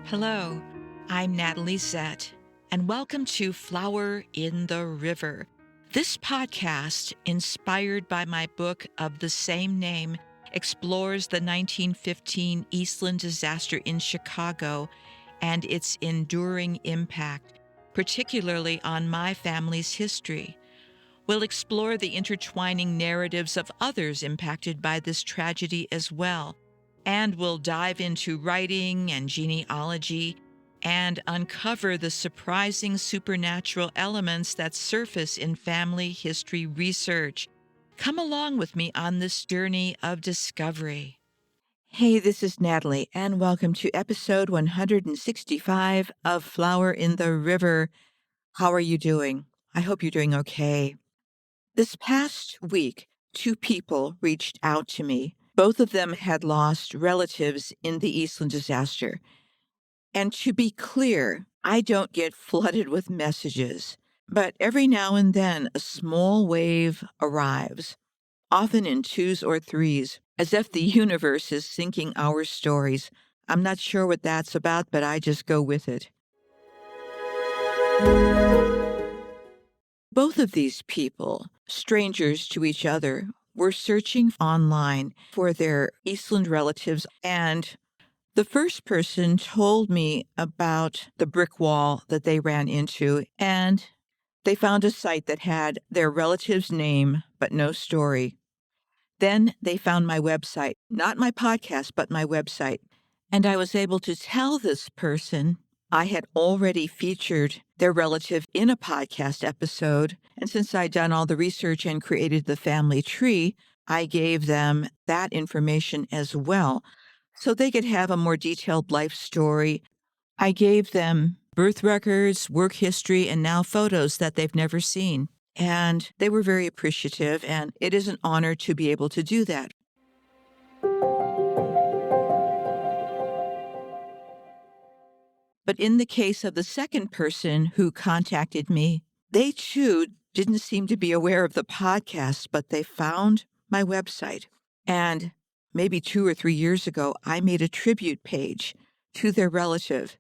Hello, I'm Natalie Zett, and welcome to Flower in the River. This podcast, inspired by my book of the same name, explores the 1915 Eastland disaster in Chicago and its enduring impact, particularly on my family's history. We'll explore the intertwining narratives of others impacted by this tragedy as well, and we'll dive into writing and genealogy and uncover the surprising supernatural elements that surface in family history research. Come along with me on this journey of discovery. Hey, this is Natalie, and welcome to episode 165 of Flower in the River. How are you doing? I hope you're doing okay. This past week, two people reached out to me. Both of them had lost relatives in the Eastland disaster. And to be clear, I don't get flooded with messages, but every now and then a small wave arrives, often in twos or threes, as if the universe is syncing our stories. I'm not sure what that's about, but I just go with it. Both of these people, strangers to each other, were searching online for their Eastland relatives, and the first person told me about the brick wall that they ran into, and they found a site that had their relative's name but no story. Then they found my website, not my podcast, but my website, and I was able to tell this person I had already featured their relative in a podcast episode, and since I'd done all the research and created the family tree, I gave them that information as well, so they could have a more detailed life story. I gave them birth records, work history, and now photos that they've never seen. And they were very appreciative, and it is an honor to be able to do that. But in the case of the second person who contacted me, they too didn't seem to be aware of the podcast, but they found my website. And maybe 2 or 3 years ago, I made a tribute page to their relative.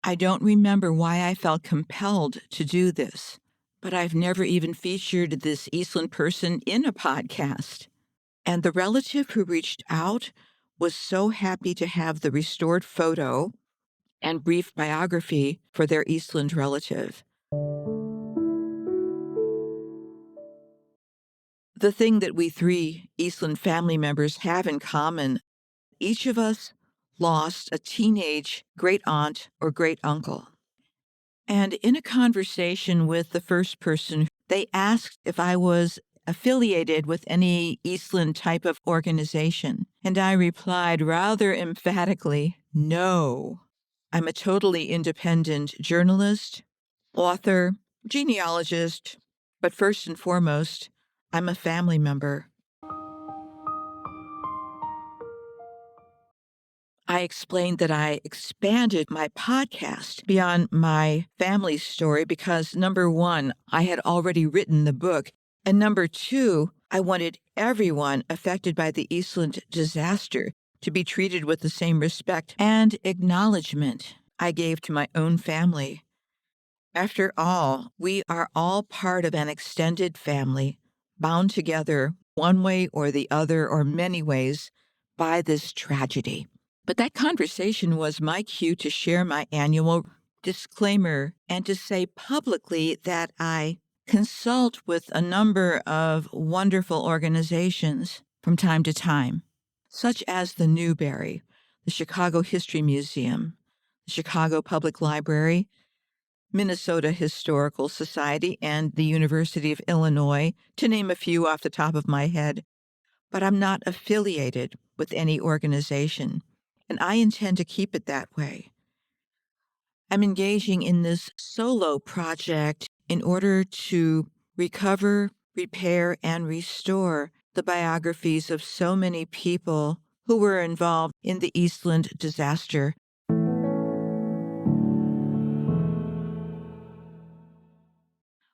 I don't remember why I felt compelled to do this, but I've never even featured this Eastland person in a podcast. And the relative who reached out was so happy to have the restored photo and brief biography for their Eastland relative. The thing that we three Eastland family members have in common, each of us lost a teenage great aunt or great uncle. And in a conversation with the first person, they asked if I was affiliated with any Eastland type of organization. And I replied rather emphatically, no. I'm a totally independent journalist, author, genealogist, but first and foremost, I'm a family member. I explained that I expanded my podcast beyond my family story because, number one, I had already written the book, and number two, I wanted everyone affected by the Eastland disaster to be treated with the same respect and acknowledgement I gave to my own family. After all, we are all part of an extended family, bound together one way or the other or many ways by this tragedy. But that conversation was my cue to share my annual disclaimer and to say publicly that I consult with a number of wonderful organizations from time to time, such as the Newberry, the Chicago History Museum, the Chicago Public Library, Minnesota Historical Society, and the University of Illinois, to name a few off the top of my head. But I'm not affiliated with any organization, and I intend to keep it that way. I'm engaging in this solo project in order to recover, repair, and restore the biographies of so many people who were involved in the Eastland disaster.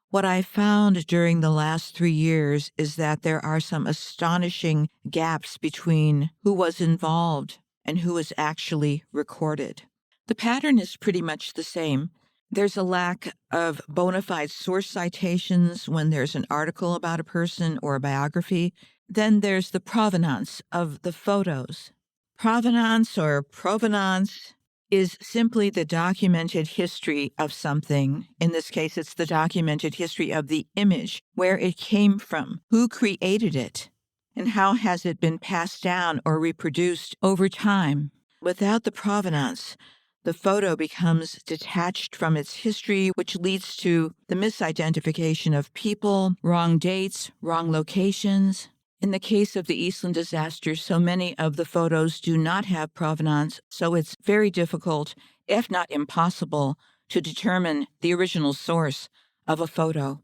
What I found during the last 3 years is that there are some astonishing gaps between who was involved and who was actually recorded. The pattern is pretty much the same. There's a lack of bona fide source citations when there's an article about a person or a biography. Then there's the provenance of the photos. Provenance or provenance is simply the documented history of something. In this case, it's the documented history of the image, where it came from, who created it, and how has it been passed down or reproduced over time. Without the provenance, the photo becomes detached from its history, which leads to the misidentification of people, wrong dates, wrong locations. In the case of the Eastland disaster, so many of the photos do not have provenance, so it's very difficult, if not impossible, to determine the original source of a photo.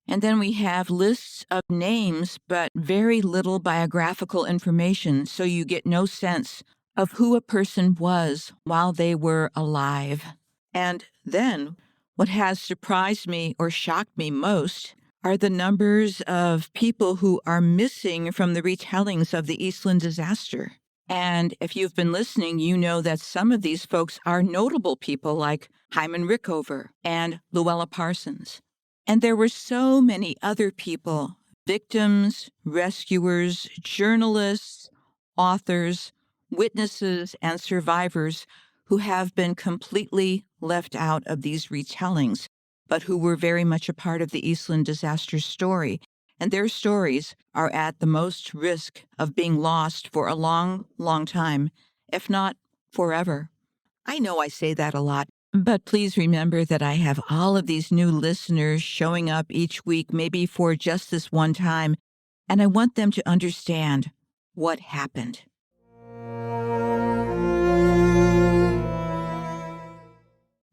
And then we have lists of names, but very little biographical information, so you get no sense of who a person was while they were alive. And then, what has surprised me or shocked me most are the numbers of people who are missing from the retellings of the Eastland disaster. And if you've been listening, you know that some of these folks are notable people like Hyman Rickover and Luella Parsons. And there were so many other people, victims, rescuers, journalists, authors, witnesses, and survivors who have been completely left out of these retellings, but who were very much a part of the Eastland disaster story. And their stories are at the most risk of being lost for a long, long time, if not forever. I know I say that a lot, but please remember that I have all of these new listeners showing up each week, maybe for just this one time, and I want them to understand what happened.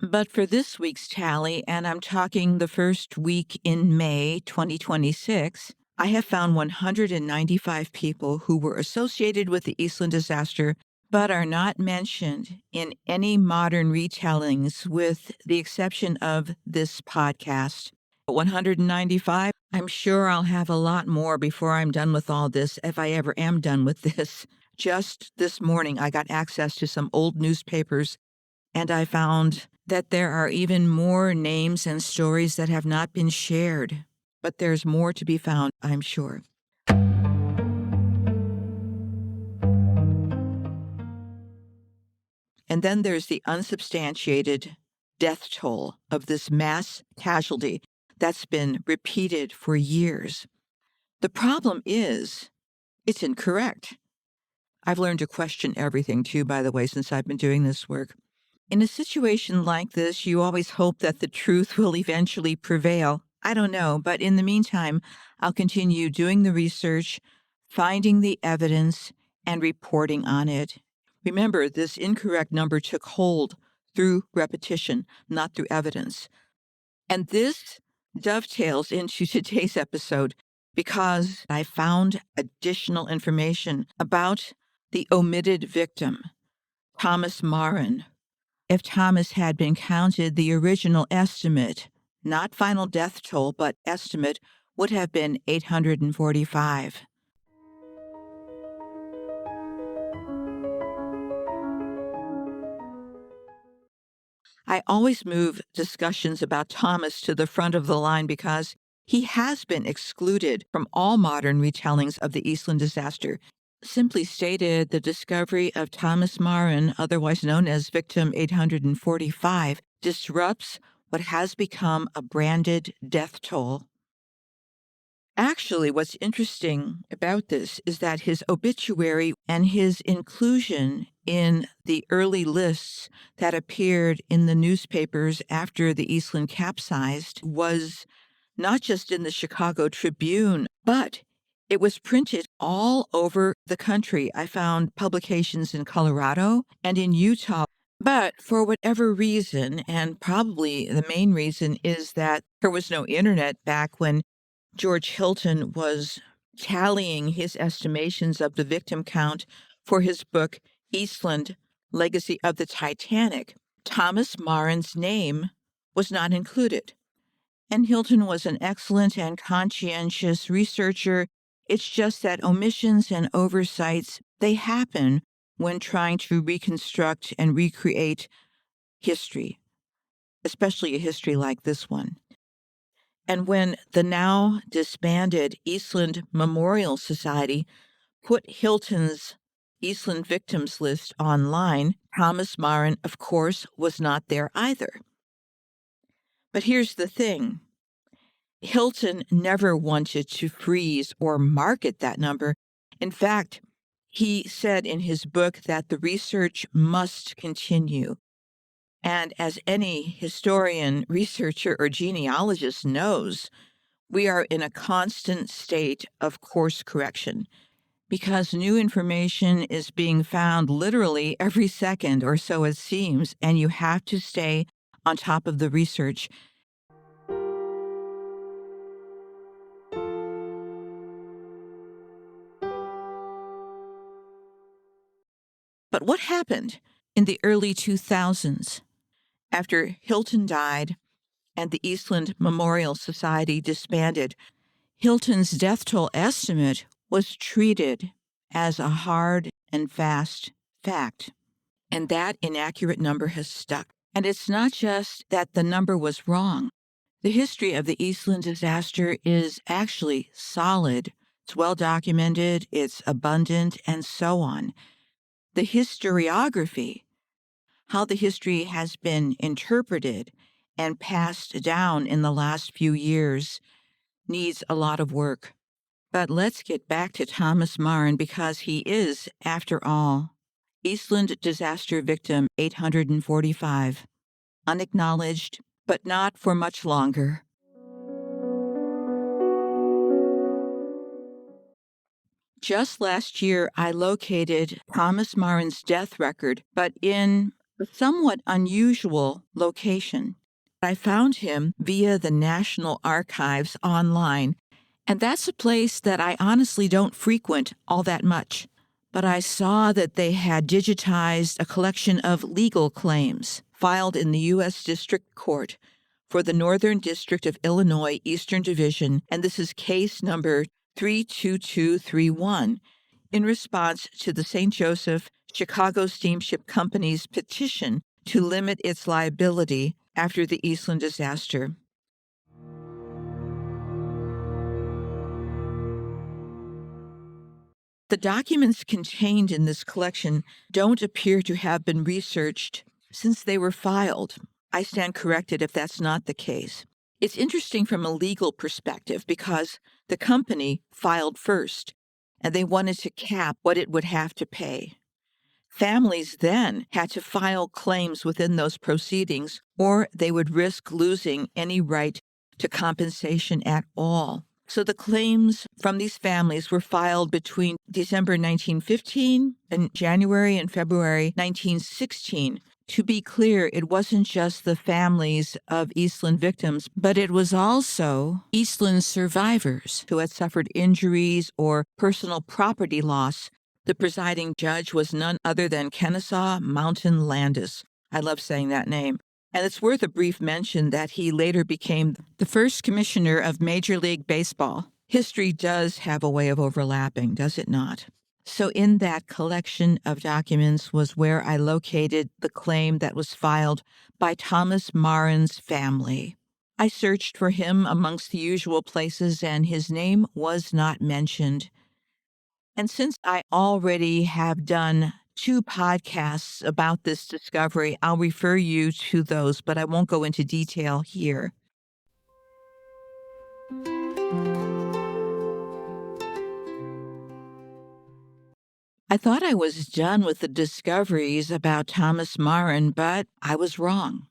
But for this week's tally, and I'm talking the first week in May 2026, I have found 195 people who were associated with the Eastland disaster but are not mentioned in any modern retellings with the exception of this podcast. 195, I'm sure I'll have a lot more before I'm done with all this, if I ever am done with this. Just this morning, I got access to some old newspapers, and I found that there are even more names and stories that have not been shared. But there's more to be found, I'm sure. And then there's the unsubstantiated death toll of this mass casualty that's been repeated for years. The problem is, it's incorrect. I've learned to question everything, too, by the way, since I've been doing this work. In a situation like this, you always hope that the truth will eventually prevail. I don't know, but in the meantime, I'll continue doing the research, finding the evidence, and reporting on it. Remember, this incorrect number took hold through repetition, not through evidence. And this dovetails into today's episode because I found additional information about the omitted victim, Thomas Marren. If Thomas had been counted, the original estimate, not final death toll, but estimate, would have been 845. I always move discussions about Thomas to the front of the line because he has been excluded from all modern retellings of the Eastland disaster. Simply stated, the discovery of Thomas Marren, otherwise known as Victim 845, disrupts what has become a branded death toll. Actually, what's interesting about this is that his obituary and his inclusion in the early lists that appeared in the newspapers after the Eastland capsized was not just in the Chicago Tribune, but it was printed all over the country. I found publications in Colorado and in Utah. But for whatever reason, and probably the main reason is that there was no internet back when George Hilton was tallying his estimations of the victim count for his book, Eastland, Legacy of the Titanic. Thomas Marren's name was not included. And Hilton was an excellent and conscientious researcher. It's just that omissions and oversights, they happen when trying to reconstruct and recreate history, especially a history like this one. And when the now disbanded Eastland Memorial Society put Hilton's Eastland victims list online, Thomas Marren, of course, was not there either. But here's the thing. Hilton never wanted to freeze or market that number. In fact, he said in his book that the research must continue. And as any historian, researcher, or genealogist knows, we are in a constant state of course correction because new information is being found literally every second, or so it seems, and you have to stay on top of the research. But what happened in the early 2000s after Hilton died and the Eastland Memorial Society disbanded? Hilton's death toll estimate was treated as a hard and fast fact, and that inaccurate number has stuck. And it's not just that the number was wrong. The history of the Eastland disaster is actually solid. It's well documented, it's abundant, and so on. The historiography, how the history has been interpreted and passed down in the last few years, needs a lot of work. But let's get back to Thomas Marren because he is, after all, Eastland Disaster Victim 845, unacknowledged, but not for much longer. Just last year, I located Thomas Marren's death record, but in a somewhat unusual location. I found him via the National Archives online, and that's a place that I honestly don't frequent all that much. But I saw that they had digitized a collection of legal claims filed in the U.S. District Court for the Northern District of Illinois, Eastern Division, and this is case number 32231, in response to the St. Joseph Chicago Steamship Company's petition to limit its liability after the Eastland disaster. The documents contained in this collection don't appear to have been researched since they were filed. I stand corrected if that's not the case. It's interesting from a legal perspective because the company filed first, and they wanted to cap what it would have to pay. Families then had to file claims within those proceedings, or they would risk losing any right to compensation at all. So the claims from these families were filed between December 1915 and January and February 1916. To be clear, it wasn't just the families of Eastland victims, but it was also Eastland survivors who had suffered injuries or personal property loss. The presiding judge was none other than Kennesaw Mountain Landis. I love saying that name. And it's worth a brief mention that he later became the first commissioner of Major League Baseball. History does have a way of overlapping, does it not? So in that collection of documents was where I located the claim that was filed by Thomas Marren's family. I searched for him amongst the usual places, and his name was not mentioned. And since I already have done 2 podcasts about this discovery, I'll refer you to those, but I won't go into detail here. I thought I was done with the discoveries about Thomas Marren, but I was wrong.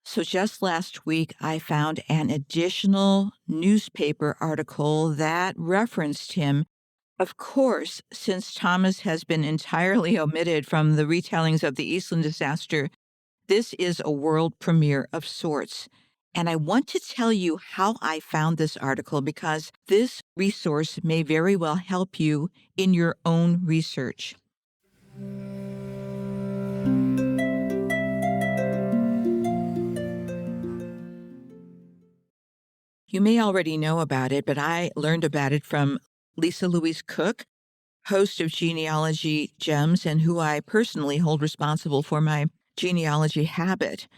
So just last week, I found an additional newspaper article that referenced him. Of course, since Thomas has been entirely omitted from the retellings of the Eastland disaster, this is a world premiere of sorts. And I want to tell you how I found this article because this resource may very well help you in your own research. You may already know about it, but I learned about it from Lisa Louise Cook, host of Genealogy Gems, and who I personally hold responsible for my genealogy habit.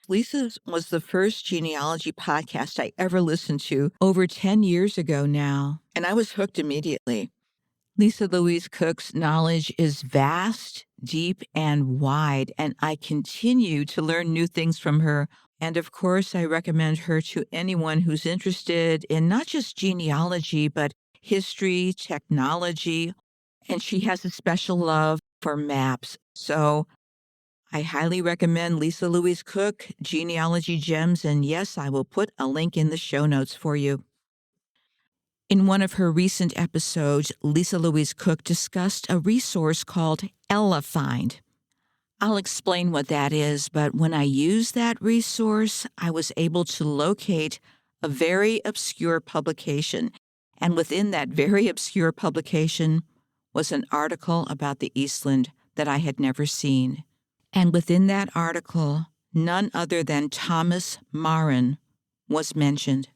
Lisa's was the first genealogy podcast I ever listened to over 10 years ago now, and I was hooked immediately. Lisa Louise Cook's knowledge is vast, deep, and wide, and I continue to learn new things from her. And of course, I recommend her to anyone who's interested in not just genealogy, but history, technology, and she has a special love for maps. So I highly recommend Lisa Louise Cook, Genealogy Gems, and yes, I will put a link in the show notes for you. In one of her recent episodes, Lisa Louise Cook discussed a resource called Elefind. I'll explain what that is, but when I used that resource, I was able to locate a very obscure publication, and within that very obscure publication was an article about the Eastland that I had never seen. And within that article, none other than Thomas Marren was mentioned.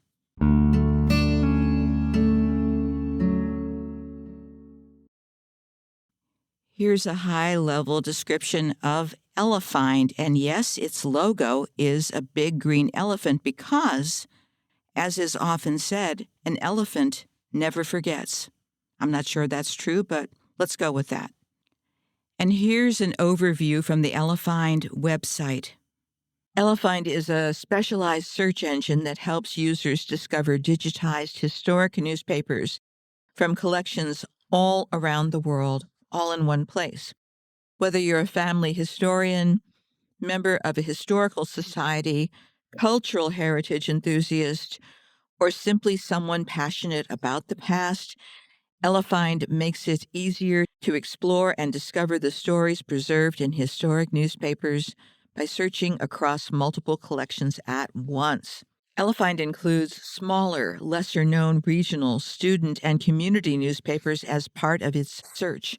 Here's a high-level description of Elefind, and yes, its logo is a big green elephant because, as is often said, an elephant never forgets. I'm not sure that's true, but let's go with that. And here's an overview from the Elefind website. Elefind is a specialized search engine that helps users discover digitized historic newspapers from collections all around the world, all in one place. Whether you're a family historian, member of a historical society, cultural heritage enthusiast, or simply someone passionate about the past, Elefind makes it easier to explore and discover the stories preserved in historic newspapers by searching across multiple collections at once. Elefind includes smaller, lesser-known regional, student, and community newspapers as part of its search.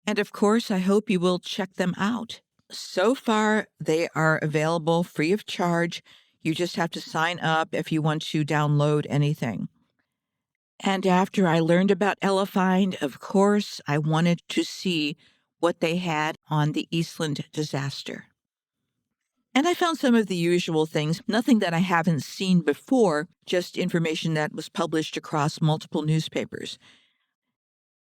And of course, I hope you will check them out. So far, they are available free of charge. You just have to sign up if you want to download anything. And after I learned about Elefind, of course, I wanted to see what they had on the Eastland disaster. And I found some of the usual things, nothing that I haven't seen before, just information that was published across multiple newspapers.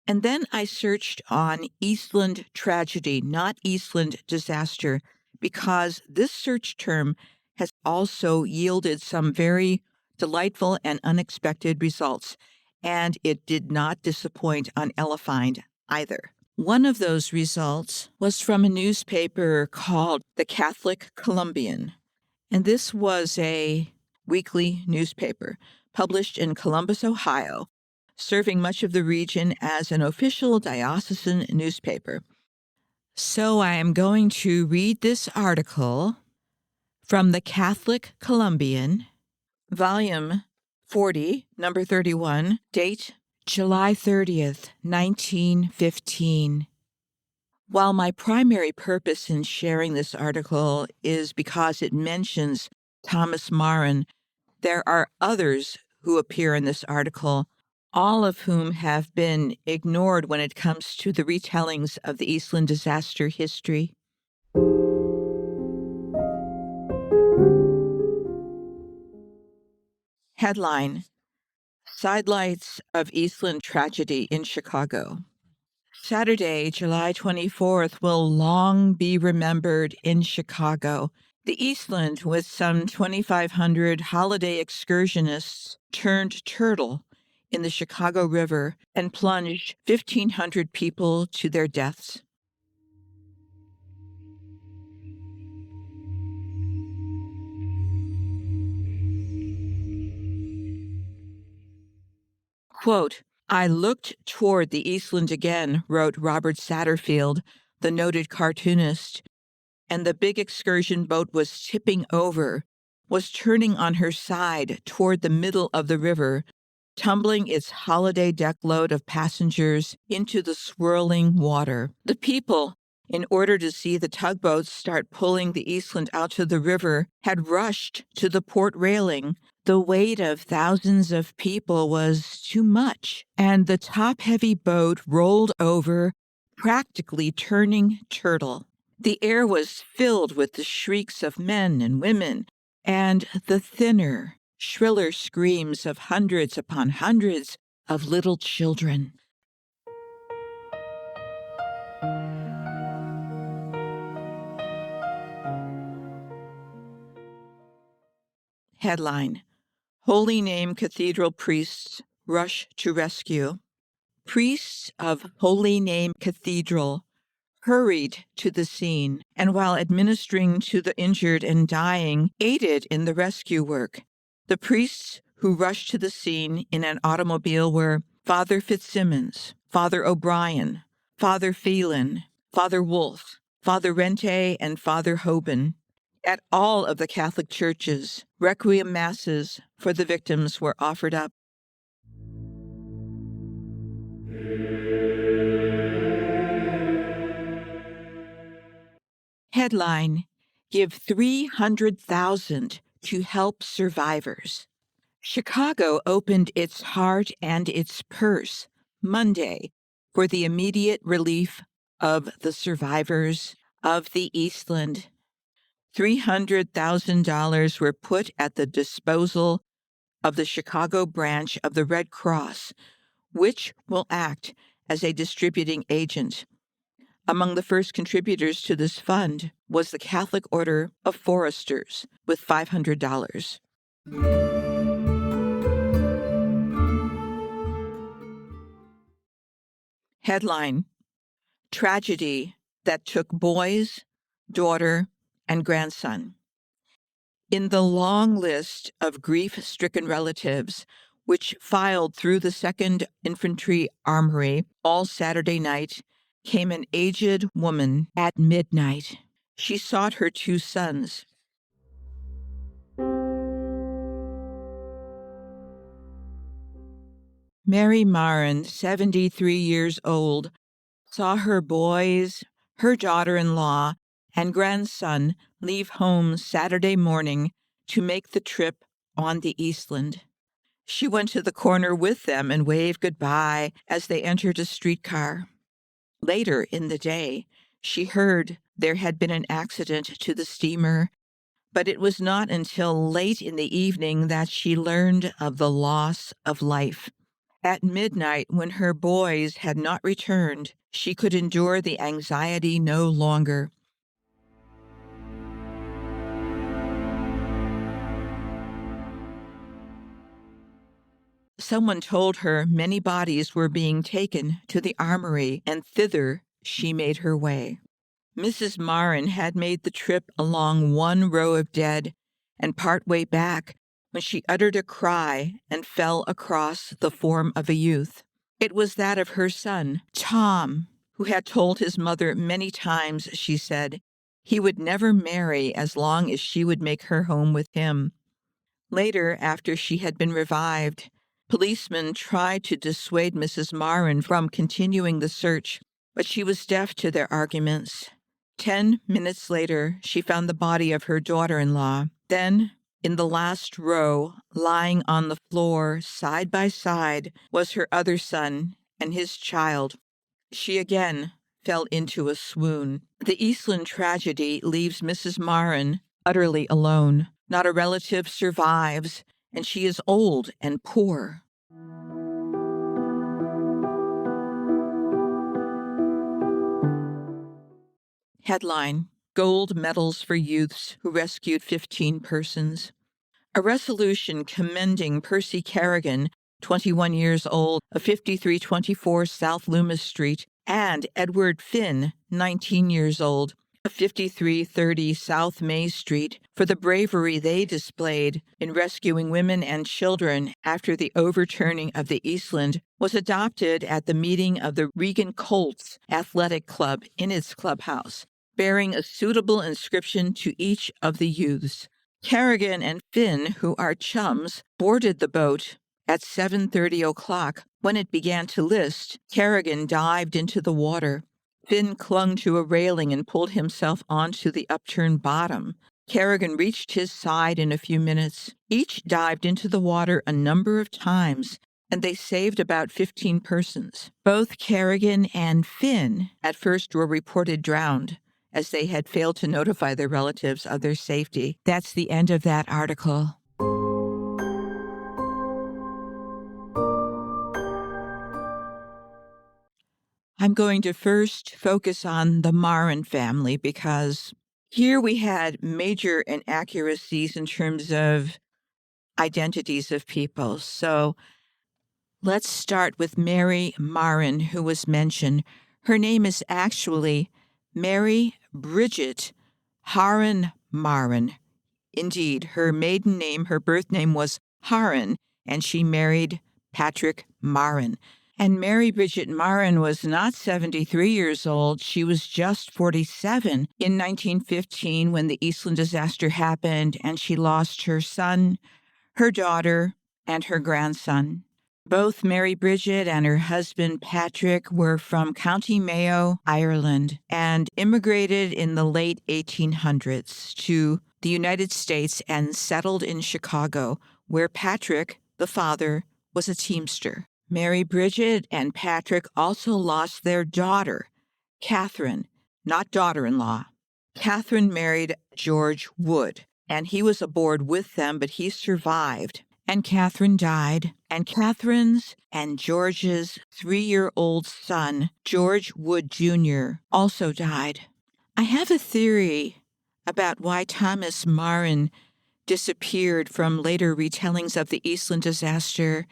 And then I searched on Eastland tragedy, not Eastland disaster, because this search term has also yielded some very delightful and unexpected results, and it did not disappoint on Elefind either. One of those results was from a newspaper called the Catholic Columbian, and this was a weekly newspaper published in Columbus, Ohio, serving much of the region as an official diocesan newspaper. So I am going to read this article from the Catholic Columbian, volume 40, number 31, date July 30th, 1915. While my primary purpose in sharing this article is because it mentions Thomas Marren, there are others who appear in this article, all of whom have been ignored when it comes to the retellings of the Eastland disaster history. Headline: Sidelights of Eastland Tragedy in Chicago. Saturday, July 24th, will long be remembered in Chicago. The Eastland, with some 2,500 holiday excursionists, turned turtle in the Chicago River and plunged 1,500 people to their deaths. Quote, I looked toward the Eastland again, wrote Robert Satterfield, the noted cartoonist, and the big excursion boat was tipping over, was turning on her side toward the middle of the river, tumbling its holiday deck load of passengers into the swirling water. The people, in order to see the tugboats start pulling the Eastland out to the river, had rushed to the port railing. The weight of thousands of people was too much, and the top-heavy boat rolled over, practically turning turtle. The air was filled with the shrieks of men and women, and the thinner, shriller screams of hundreds upon hundreds of little children. Headline: Holy Name Cathedral priests rush to rescue. Priests of Holy Name Cathedral hurried to the scene, and while administering to the injured and dying, aided in the rescue work. The priests who rushed to the scene in an automobile were Father Fitzsimmons, Father O'Brien, Father Phelan, Father Wolfe, Father Rente, and Father Hoban. At all of the Catholic churches, requiem masses for the victims were offered up. Headline: Give $300,000 to help survivors. Chicago opened its heart and its purse Monday for the immediate relief of the survivors of the Eastland. $300,000 were put at the disposal of the Chicago branch of the Red Cross, which will act as a distributing agent. Among the first contributors to this fund was the Catholic Order of Foresters with $500. Headline: Tragedy that took boys, daughter, and grandson. In the long list of grief-stricken relatives, which filed through the 2nd Infantry Armory all Saturday night, came an aged woman at midnight. She sought her 2 sons. Mary Marren, 73 years old, saw her boys, her daughter-in-law, and grandson leave home Saturday morning to make the trip on the Eastland. She went to the corner with them and waved goodbye as they entered a streetcar. Later in the day, she heard there had been an accident to the steamer, but it was not until late in the evening that she learned of the loss of life. At midnight, when her boys had not returned, she could endure the anxiety no longer. Someone told her many bodies were being taken to the armory, and thither she made her way. Mrs. Marren had made the trip along one row of dead, and partway back, when she uttered a cry and fell across the form of a youth. It was that of her son, Tom, who had told his mother many times, she said, he would never marry as long as she would make her home with him. Later, after she had been revived, policemen tried to dissuade Mrs. Marren from continuing the search, but she was deaf to their arguments. 10 minutes later, she found the body of her daughter-in-law. Then, in the last row, lying on the floor side by side, was her other son and his child. She again fell into a swoon. The Eastland tragedy leaves Mrs. Marren utterly alone. Not a relative survives, and she is old and poor. Headline: Gold medals for youths who rescued 15 persons. A resolution commending Percy Kerrigan, 21 years old, of 5324 South Loomis Street, and Edward Finn, 19 years old, of 5330 South May Street, for the bravery they displayed in rescuing women and children after the overturning of the Eastland, was adopted at the meeting of the Regan Colts Athletic Club in its clubhouse, bearing a suitable inscription to each of the youths. Kerrigan and Finn, who are chums, boarded the boat at 7:30 o'clock. When it began to list, Kerrigan dived into the water. Finn clung to a railing and pulled himself onto the upturned bottom. Kerrigan reached his side in a few minutes. Each dived into the water a number of times, and they saved about 15 persons. Both Kerrigan and Finn at first were reported drowned, as they had failed to notify their relatives of their safety. That's the end of that article. I'm going to first focus on the Marren family because here we had major inaccuracies in terms of identities of people. So let's start with Mary Marren, who was mentioned. Her name is actually Mary Bridget Harren Marren. Indeed, her maiden name, her birth name was Harren, and she married Patrick Marren. And Mary Bridget Marren was not 73 years old. She was just 47 in 1915 when the Eastland disaster happened, and she lost her son, her daughter, and her grandson. Both Mary Bridget and her husband Patrick were from County Mayo, Ireland, and immigrated in the late 1800s to the United States and settled in Chicago, where Patrick, the father, was a teamster. Mary Bridget and Patrick also lost their daughter, Catherine, not daughter-in-law. Catherine married George Wood, and he was aboard with them, but he survived. And Catherine died, and Catherine's and George's 3-year-old son, George Wood Jr., also died. I have a theory about why Thomas Marren disappeared from later retellings of the Eastland disaster.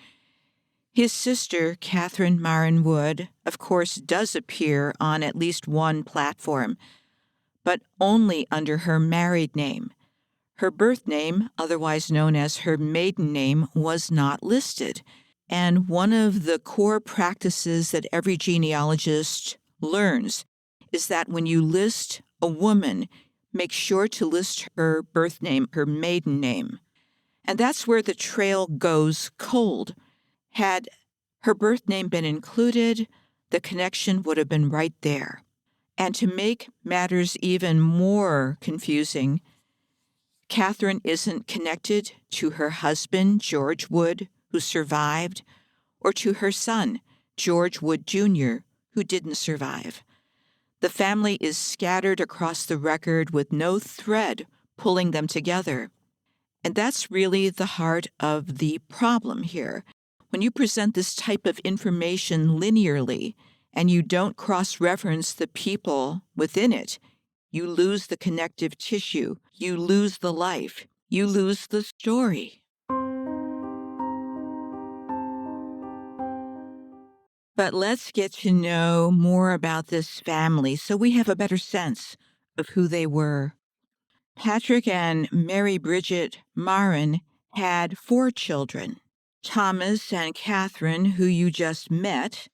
His sister, Catherine Marren Wood, of course, does appear on at least one platform, but only under her married name. Her birth name, otherwise known as her maiden name, was not listed. And one of the core practices that every genealogist learns is that when you list a woman, make sure to list her birth name, her maiden name. And that's where the trail goes cold. Had her birth name been included, the connection would have been right there. And to make matters even more confusing, Catherine isn't connected to her husband, George Wood, who survived, or to her son, George Wood Jr., who didn't survive. The family is scattered across the record with no thread pulling them together. And that's really the heart of the problem here. When you present this type of information linearly and you don't cross-reference the people within it, you lose the connective tissue, you lose the life, you lose the story. But let's get to know more about this family so we have a better sense of who they were. Patrick and Mary Bridget Marren had 4 children. Thomas and Catherine, who you just met.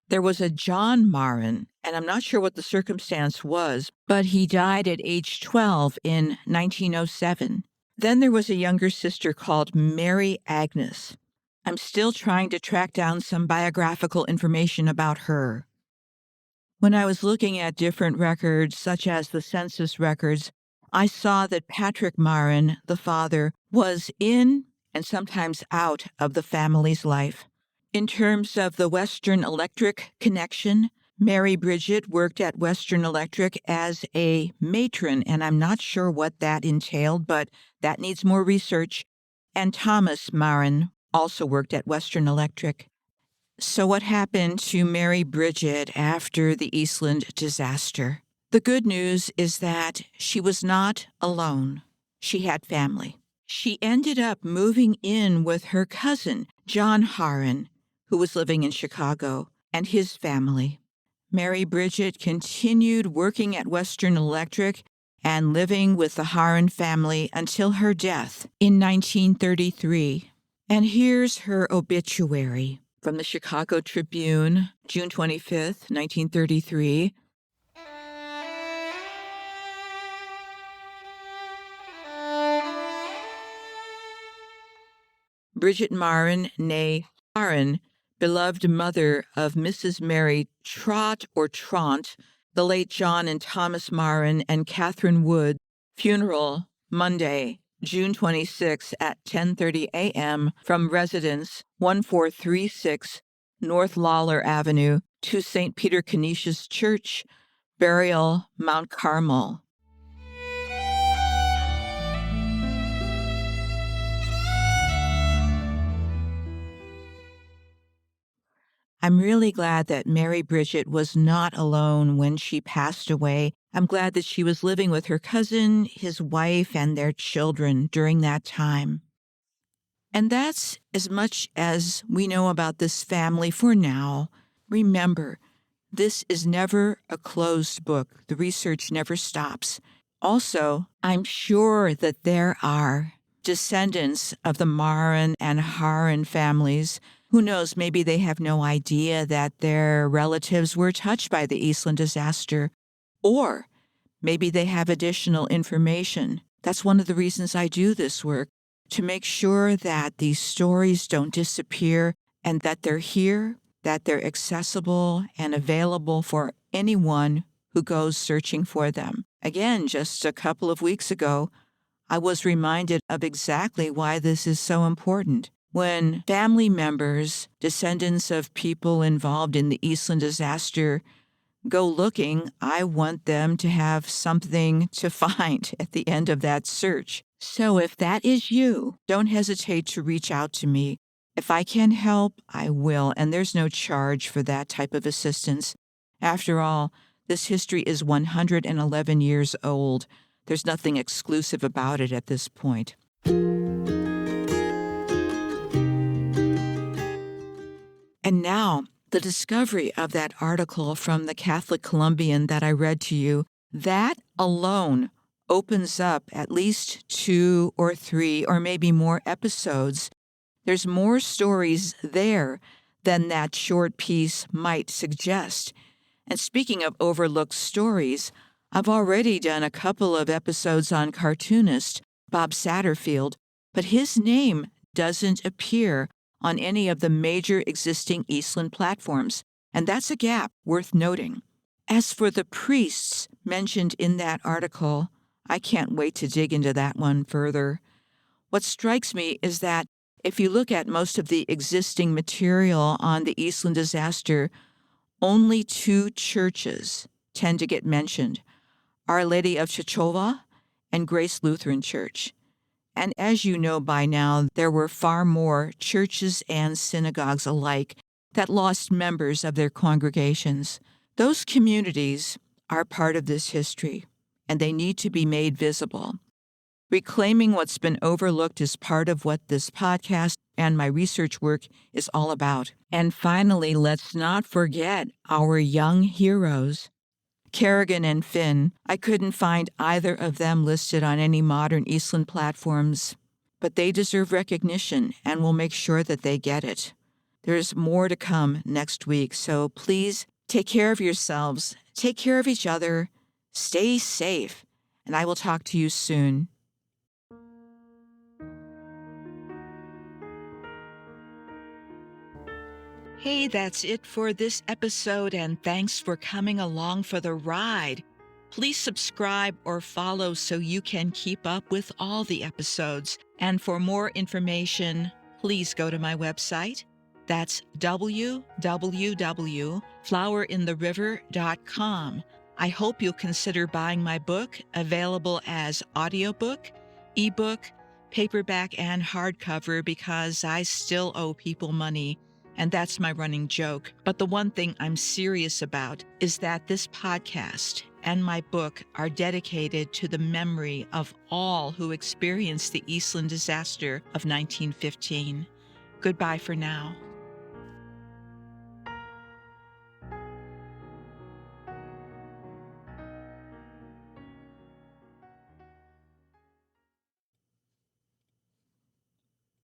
There was a John Marren, and I'm not sure what the circumstance was, but he died at age 12 in 1907. Then there was a younger sister called Mary Agnes. I'm still trying to track down some biographical information about her. When I was looking at different records, such as the census records, I saw that Patrick Marren, the father, was in and sometimes out of the family's life. In terms of the Western Electric connection, Mary Bridget worked at Western Electric as a matron, and I'm not sure what that entailed, but that needs more research. And Thomas Marren also worked at Western Electric. So what happened to Mary Bridget after the Eastland disaster? The good news is that she was not alone. She had family. She ended up moving in with her cousin, John Harren, who was living in Chicago, and his family. Mary Bridget continued working at Western Electric and living with the Harren family until her death in 1933. And here's her obituary from the Chicago Tribune, June 25th, 1933. Bridget Marren, née Harren, beloved mother of Mrs. Mary Trott or Trant, the late John and Thomas Marren and Catherine Wood, funeral Monday, June 26 at 10:30 a.m. from residence 1436 North Lawler Avenue to St. Peter Canisius Church, Burial, Mount Carmel. I'm really glad that Mary Bridget was not alone when she passed away. I'm glad that she was living with her cousin, his wife, and their children during that time. And that's as much as we know about this family for now. Remember, this is never a closed book. The research never stops. Also, I'm sure that there are descendants of the Marren and Harren families. Who knows, maybe they have no idea that their relatives were touched by the Eastland disaster. Or maybe they have additional information. That's one of the reasons I do this work, to make sure that these stories don't disappear and that they're here, that they're accessible and available for anyone who goes searching for them. Again, just a couple of weeks ago, I was reminded of exactly why this is so important. When family members, descendants of people involved in the Eastland disaster, go looking, I want them to have something to find at the end of that search. So if that is you, don't hesitate to reach out to me. If I can help, I will, and there's no charge for that type of assistance. After all, this history is 111 years old. There's nothing exclusive about it at this point. And now, the discovery of that article from the Catholic Columbian that I read to you, that alone opens up at least 2 or 3 or maybe more episodes. There's more stories there than that short piece might suggest. And speaking of overlooked stories, I've already done a couple of episodes on cartoonist Bob Satterfield, but his name doesn't appear on any of the major existing Eastland platforms, and that's a gap worth noting. As for the priests mentioned in that article, I can't wait to dig into that one further. What strikes me is that if you look at most of the existing material on the Eastland disaster, only 2 churches tend to get mentioned: Our Lady of Chechova and Grace Lutheran Church. And as you know by now, there were far more churches and synagogues alike that lost members of their congregations. Those communities are part of this history, and they need to be made visible. Reclaiming what's been overlooked is part of what this podcast and my research work is all about. And finally, let's not forget our young heroes. Kerrigan and Finn, I couldn't find either of them listed on any modern Eastland platforms, but they deserve recognition, and we'll make sure that they get it. There's more to come next week, so please take care of yourselves, take care of each other, stay safe, and I will talk to you soon. Hey, that's it for this episode, and thanks for coming along for the ride. Please subscribe or follow so you can keep up with all the episodes. And for more information, please go to my website. That's www.flowerintheriver.com. I hope you'll consider buying my book, available as audiobook, ebook, paperback, and hardcover, because I still owe people money. And that's my running joke. But the one thing I'm serious about is that this podcast and my book are dedicated to the memory of all who experienced the Eastland disaster of 1915. Goodbye for now.